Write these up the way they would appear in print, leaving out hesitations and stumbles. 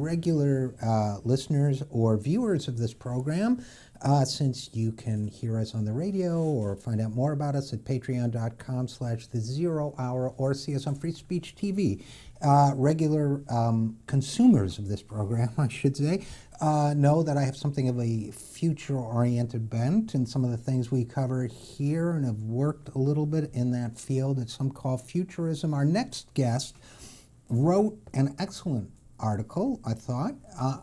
regular listeners or viewers of this program, since you can hear us on the radio or find out more about us at patreon.com/the0hour or see us on Free Speech TV. Regular consumers of this program, I should say, know that I have something of a future-oriented bent in some of the things we cover here, and have worked a little bit in that field that some call futurism. Our next guest wrote an excellent article, I thought,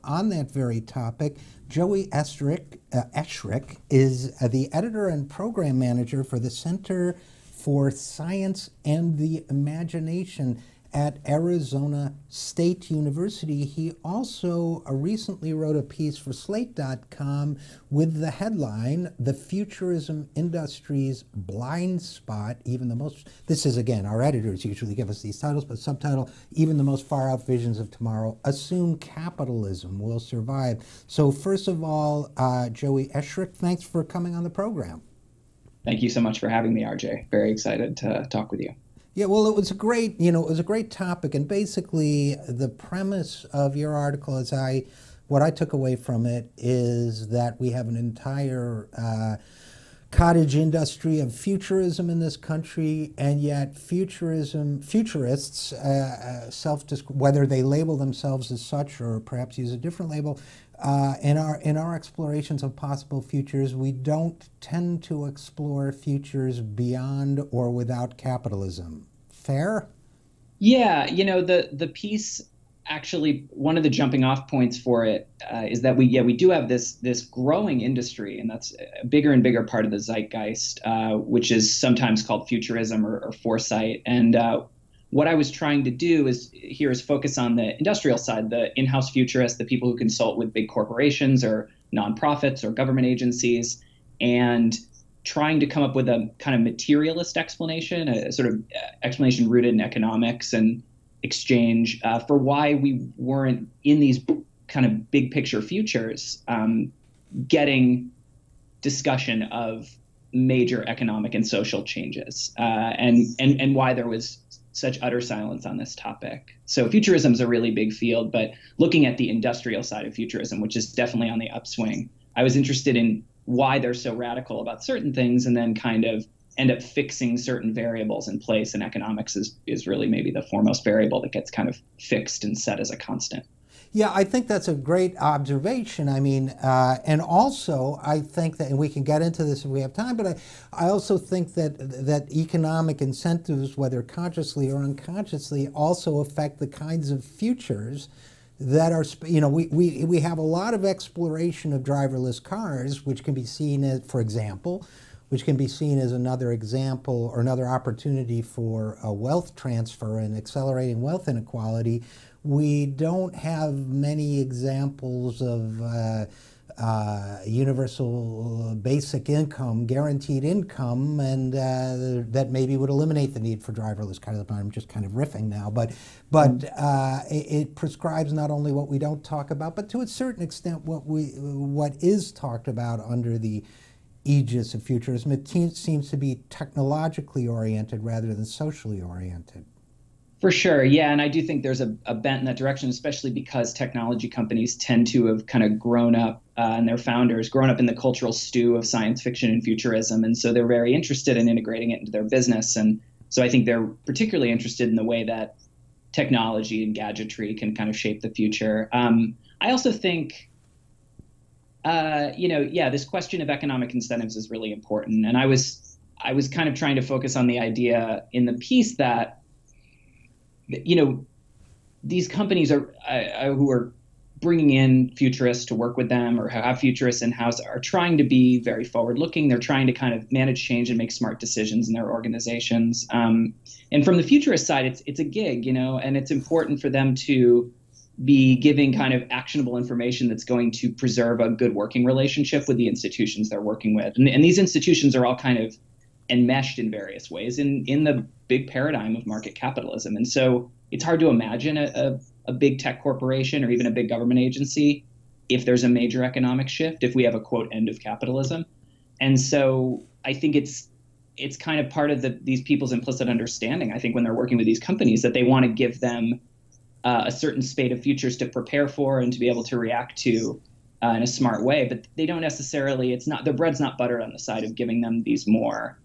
on that very topic. Joey Eschrich is the editor and program manager for the Center for Science and the Imagination at Arizona State University. He also recently wrote a piece for Slate.com with the headline, "The Futurism Industry's Blind Spot, Even the Most," this is, again, our editors usually give us these titles, but subtitle, "Even the Most Far-Out Visions of Tomorrow Assume Capitalism Will Survive." So first of all, Joey Eschrich, thanks for coming on the program. Thank you so much for having me, RJ. Very excited to talk with you. Yeah, well, it was a great topic, and basically the premise of your article, what I took away from it, is that we have an entire cottage industry of futurism in this country, and yet futurists, whether they label themselves as such or perhaps use a different label, in our explorations of possible futures, we don't tend to explore futures beyond or without capitalism. Fair? Yeah, the piece, actually, one of the jumping off points for it is that we do have this growing industry, and that's a bigger and bigger part of the zeitgeist, which is sometimes called futurism or foresight. And what I was trying to do is focus on the industrial side, the in-house futurists, the people who consult with big corporations or nonprofits or government agencies, and trying to come up with a kind of materialist explanation, a sort of explanation rooted in economics and exchange for why we weren't in these kind of big picture futures getting discussion of major economic and social changes, and why there was such utter silence on this topic. So futurism is a really big field, but looking at the industrial side of futurism, which is definitely on the upswing, I was interested in why they're so radical about certain things, and then kind of end up fixing certain variables in place. And economics is really maybe the foremost variable that gets kind of fixed and set as a constant. Yeah, I think that's a great observation. I mean, and also I think that, and we can get into this if we have time, but I also think that economic incentives, whether consciously or unconsciously, also affect the kinds of futures that are, we have a lot of exploration of driverless cars, which can be seen as, for example, another example or another opportunity for a wealth transfer and accelerating wealth inequality. We don't have many examples of universal basic income, guaranteed income, and that maybe would eliminate the need for driverless cars. I'm just kind of riffing now, but it prescribes not only what we don't talk about, but to a certain extent what is talked about under the aegis of futurism. It seems to be technologically oriented rather than socially oriented. For sure, yeah, and I do think there's a bent in that direction, especially because technology companies tend to have kind of grown up, and their founders grown up in the cultural stew of science fiction and futurism, and so they're very interested in integrating it into their business. And so I think they're particularly interested in the way that technology and gadgetry can kind of shape the future. I also think, this question of economic incentives is really important, and I was kind of trying to focus on the idea in the piece that, these companies who are bringing in futurists to work with them or have futurists in-house are trying to be very forward-looking. They're trying to kind of manage change and make smart decisions in their organizations. And from the futurist side, it's a gig, and it's important for them to be giving kind of actionable information that's going to preserve a good working relationship with the institutions they're working with. And these institutions are all kind of enmeshed in various ways in the big paradigm of market capitalism. And so it's hard to imagine a big tech corporation or even a big government agency if there's a major economic shift, if we have a, quote, end of capitalism. And so I think it's kind of part of these people's implicit understanding, I think, when they're working with these companies, that they want to give them a certain spate of futures to prepare for and to be able to react to in a smart way. But they don't necessarily, it's not, the bread's not buttered on the side of giving them these more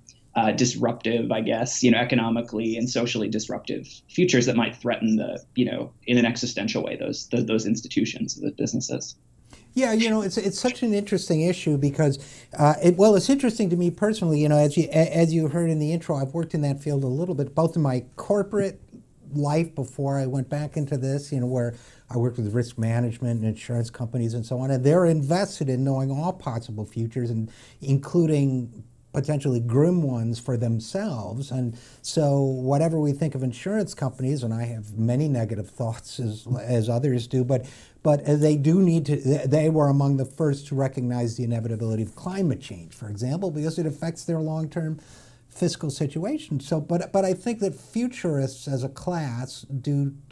disruptive, I guess, economically and socially disruptive futures that might threaten in an existential way, those institutions, those businesses. Yeah, it's such an interesting issue because, it's interesting to me personally. As you heard in the intro, I've worked in that field a little bit, both in my corporate life before I went back into this, where I worked with risk management and insurance companies and so on, and they're invested in knowing all possible futures, and including potentially grim ones for themselves. And so whatever we think of insurance companies, and I have many negative thoughts as others do, but they do need to, they were among the first to recognize the inevitability of climate change, for example, because it affects their long-term fiscal situation. So, but I think that futurists as a class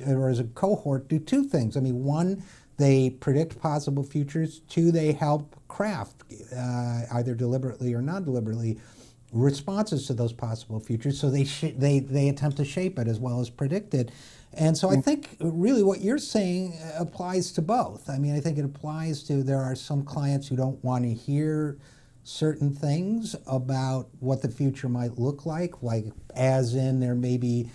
or as a cohort do two things. I mean, one, they predict possible futures. Two, they help craft, either deliberately or non-deliberately, responses to those possible futures. So they attempt to shape it as well as predict it. And so I think really what you're saying applies to both. I mean, I think it applies to, there are some clients who don't want to hear certain things about what the future might look like as in there may be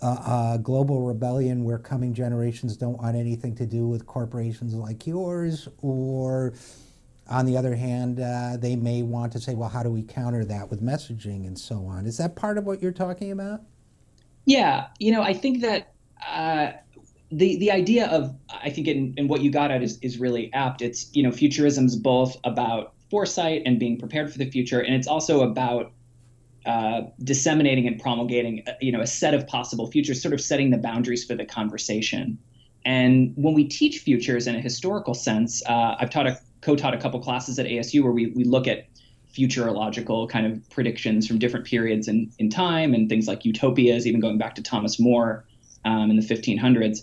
a global rebellion where coming generations don't want anything to do with corporations like yours, or on the other hand, they may want to say, well, how do we counter that with messaging and so on? Is that part of what you're talking about? Yeah, I think that the idea of, I think in what you got at is really apt. It's, futurism's both about foresight and being prepared for the future, and it's also about disseminating and promulgating, a set of possible futures, sort of setting the boundaries for the conversation. And when we teach futures in a historical sense, I've co-taught a couple classes at ASU where we look at futurological kind of predictions from different periods in time, and things like utopias, even going back to Thomas More in the 1500s.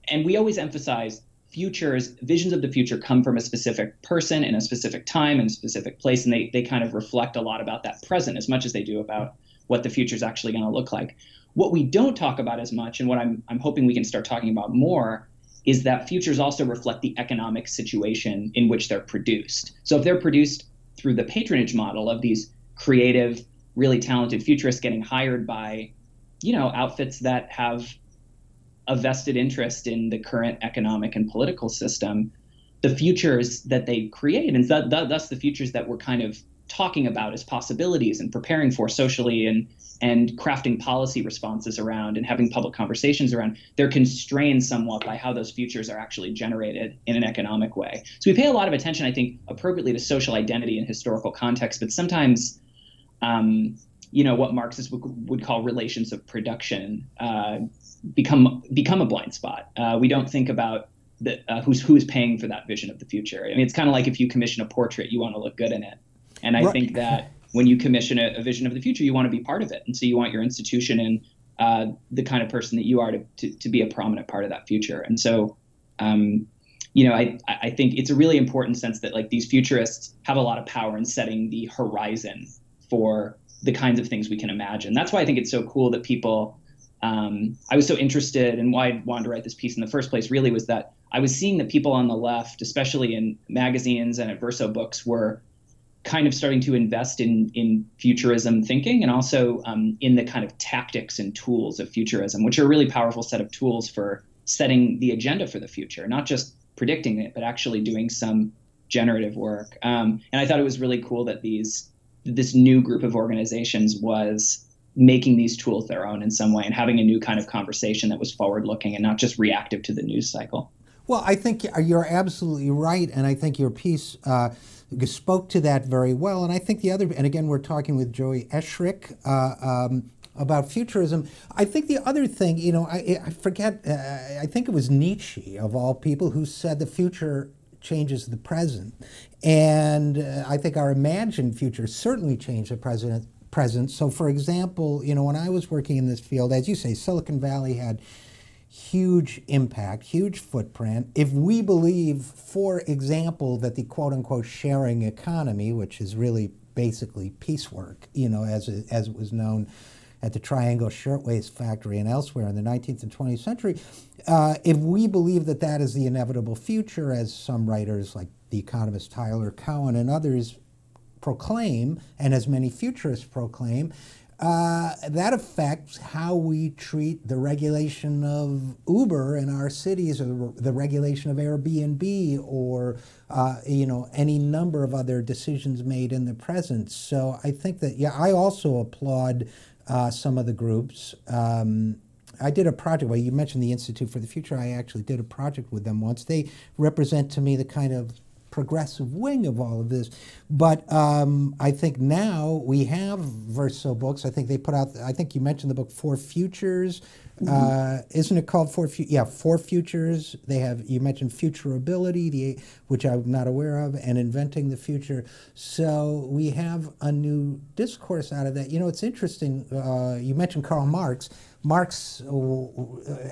And we always emphasize futures, visions of the future come from a specific person in a specific time and a specific place, and they kind of reflect a lot about that present as much as they do about what the future is actually going to look like. What we don't talk about as much, and what I'm hoping we can start talking about more, is that futures also reflect the economic situation in which they're produced. So if they're produced through the patronage model of these creative, really talented futurists getting hired by, outfits that have a vested interest in the current economic and political system, the futures that they create, and thus the futures that we're kind of talking about as possibilities and preparing for socially and crafting policy responses around and having public conversations around, they're constrained somewhat by how those futures are actually generated in an economic way. So we pay a lot of attention, I think, appropriately to social identity and historical context, but sometimes what Marxists would call relations of production become a blind spot. We don't think about who's paying for that vision of the future. I mean, it's kind of like if you commission a portrait, you want to look good in it. And I think that when you commission a vision of the future, you want to be part of it. And so you want your institution and the kind of person that you are to be a prominent part of that future. And so, I think it's a really important sense that these futurists have a lot of power in setting the horizon for the kinds of things we can imagine. That's why I think it's so cool that people, I was so interested, and why I wanted to write this piece in the first place really was that I was seeing that people on the left, especially in magazines and at Verso books, were kind of starting to invest in futurism thinking, and also in the kind of tactics and tools of futurism, which are a really powerful set of tools for setting the agenda for the future, not just predicting it, but actually doing some generative work. And I thought it was really cool that this new group of organizations was making these tools their own in some way and having a new kind of conversation that was forward-looking and not just reactive to the news cycle. Well, I think you're absolutely right, and I think your piece spoke to that very well. And I think and again, we're talking with Joey Eschrich about futurism. I think the other thing, I forget, I think it was Nietzsche, of all people, who said the future changes the present. And I think our imagined future certainly changed the present. So, for example, when I was working in this field, as you say, Silicon Valley had huge impact, huge footprint. If we believe, for example, that the quote-unquote sharing economy, which is really basically piecework, as it was known at the Triangle Shirtwaist Factory and elsewhere in the 19th and 20th century, if we believe that that is the inevitable future, as some writers like the economist Tyler Cowen and others proclaim, and as many futurists proclaim, that affects how we treat the regulation of Uber in our cities, or the regulation of Airbnb, or any number of other decisions made in the present. So I think that, yeah, I also applaud some of the groups. I did a project, well, you mentioned the Institute for the Future. I actually did a project with them once. They represent to me the kind of progressive wing of all of this. But I think now we have Verso books. I think they put out, I think you mentioned the book Four Futures. Isn't it called Four Futures? They have, you mentioned Futurability, which I'm not aware of, and Inventing the Future. So we have a new discourse out of that. It's interesting, you mentioned Karl Marx. Marx,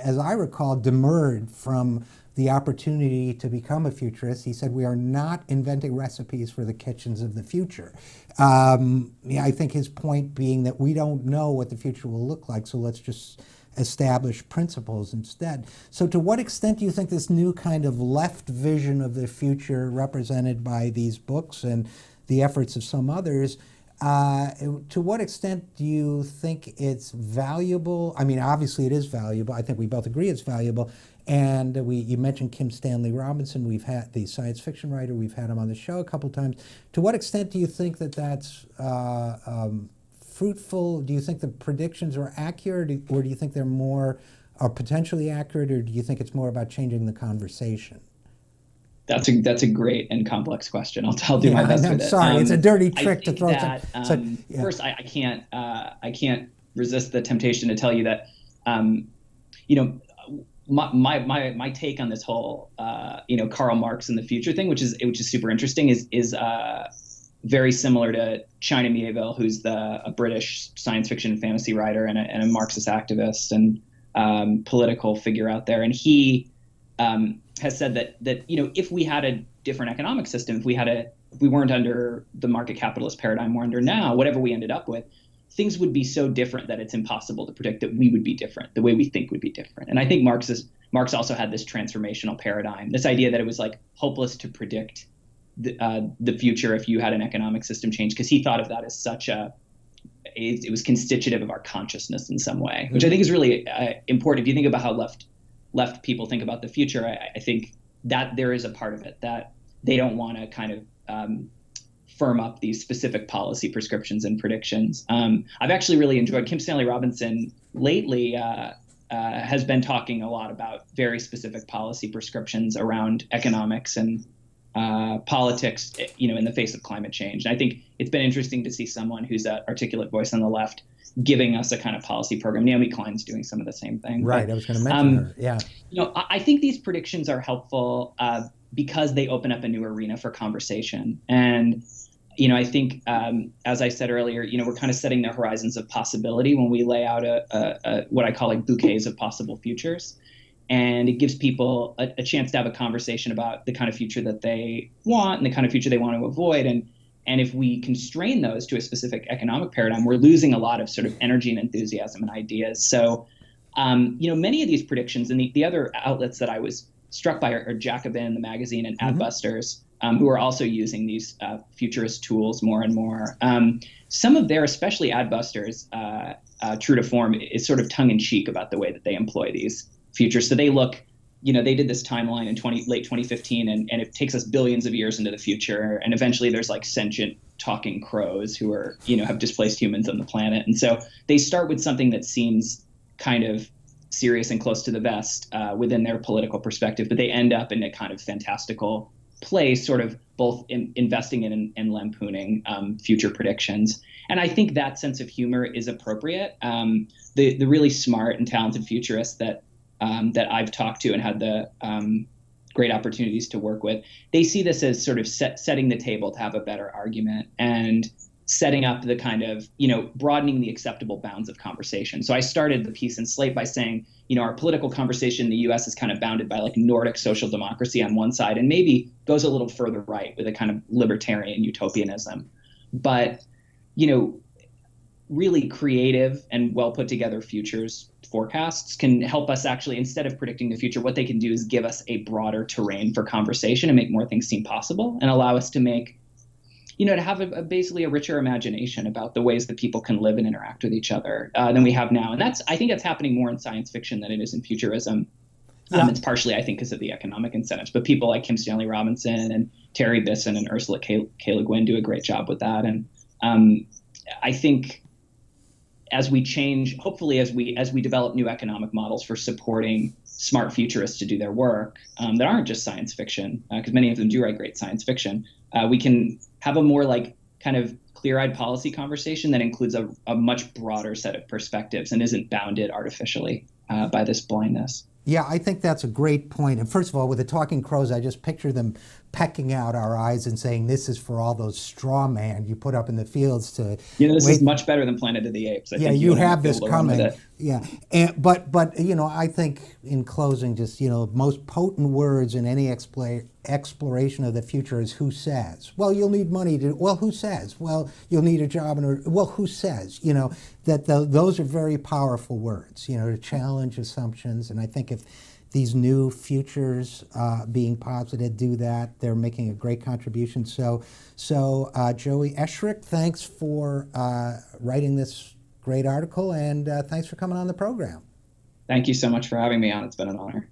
as I recall, demurred from the opportunity to become a futurist. He said, we are not inventing recipes for the kitchens of the future. I think his point being that we don't know what the future will look like, so let's just establish principles instead. So to what extent do you think this new kind of left vision of the future, represented by these books and the efforts of some others, to what extent do you think it's valuable? I mean, obviously it is valuable. I think we both agree it's valuable. And you mentioned Kim Stanley Robinson. We've had the science fiction writer. We've had him on the show a couple times. To what extent do you think that that's fruitful? Do you think the predictions are accurate, or do you think they're more are potentially accurate, or do you think it's more about changing the conversation? That's a great and complex question. I'll do my best with it. Sorry, it's a dirty trick to throw. First, I can't resist the temptation to tell you that, my take on this whole, Karl Marx and the future thing, which is super interesting, is very similar to China Miéville, who's a British science fiction and fantasy writer and a Marxist activist and political figure out there, and he has said that if we had a different economic system, if we weren't under the market capitalist paradigm we're under now, whatever we ended up with, things would be so different that it's impossible to predict that we would be different. The way we think would be different. And I think Marx also had this transformational paradigm, this idea that it was like hopeless to predict the future if you had an economic system change, because he thought of that as it was constitutive of our consciousness in some way, which I think is really important. If you think about how left people think about the future, I think that there is a part of it that they don't want to kind of firm up these specific policy prescriptions and predictions. I've actually really enjoyed Kim Stanley Robinson lately has been talking a lot about very specific policy prescriptions around economics and politics, in the face of climate change. And I think it's been interesting to see someone who's an articulate voice on the left giving us a kind of policy program. Naomi Klein's doing some of the same thing. Right, I was going to mention her. Yeah. I think these predictions are helpful because they open up a new arena for conversation. And I think, as I said earlier, we're kind of setting the horizons of possibility when we lay out a what I call like bouquets of possible futures. And it gives people a chance to have a conversation about the kind of future that they want and the kind of future they want to avoid. And if we constrain those to a specific economic paradigm, we're losing a lot of sort of energy and enthusiasm and ideas. So, many of these predictions, and the other outlets that I was struck by are Jacobin, the magazine, and Adbusters, who are also using these futurist tools more and more. Some of their, especially Adbusters, true to form, is sort of tongue-in-cheek about the way that they employ these futures. So they look, they did this timeline in late 2015, and it takes us billions of years into the future. And eventually there's like sentient talking crows who are, have displaced humans on the planet. And so they start with something that seems kind of serious and close to the vest within their political perspective, but they end up in a kind of fantastical place, sort of both investing in and lampooning future predictions. And I think that sense of humor is appropriate. The really smart and talented futurists that I've talked to and had the great opportunities to work with, they see this as sort of setting the table to have a better argument and setting up the kind of, broadening the acceptable bounds of conversation. So I started the piece in Slate by saying, our political conversation in the U.S. is kind of bounded by like Nordic social democracy on one side, and maybe goes a little further right with a kind of libertarian utopianism. But, really creative and well put together futures forecasts can help us actually, instead of predicting the future, what they can do is give us a broader terrain for conversation and make more things seem possible and allow us to make, to have basically a richer imagination about the ways that people can live and interact with each other than we have now. And I think that's happening more in science fiction than it is in futurism. It's partially, I think, because of the economic incentives, but people like Kim Stanley Robinson and Terry Bisson and Ursula K. Le Guin do a great job with that. And I think as we change, hopefully as we develop new economic models for supporting smart futurists to do their work that aren't just science fiction, because many of them do write great science fiction, we can have a more like kind of clear-eyed policy conversation that includes a much broader set of perspectives and isn't bounded artificially by this blindness. Yeah, I think that's a great point. And first of all, with the talking crows, I just picture them pecking out our eyes and saying, this is for all those straw man you put up in the fields to this is much better than Planet of the Apes. I think you have this coming. Yeah, but I think in closing, just most potent words in any exploration of the future is who says. Well, you'll need money to. Well, who says? Well, you'll need a job well, who says? Those are very powerful words. To challenge assumptions, and I think if these new futures being posited do that, they're making a great contribution. So Joey Eschrich, thanks for writing this great article, and thanks for coming on the program. Thank you so much for having me on. It's been an honor.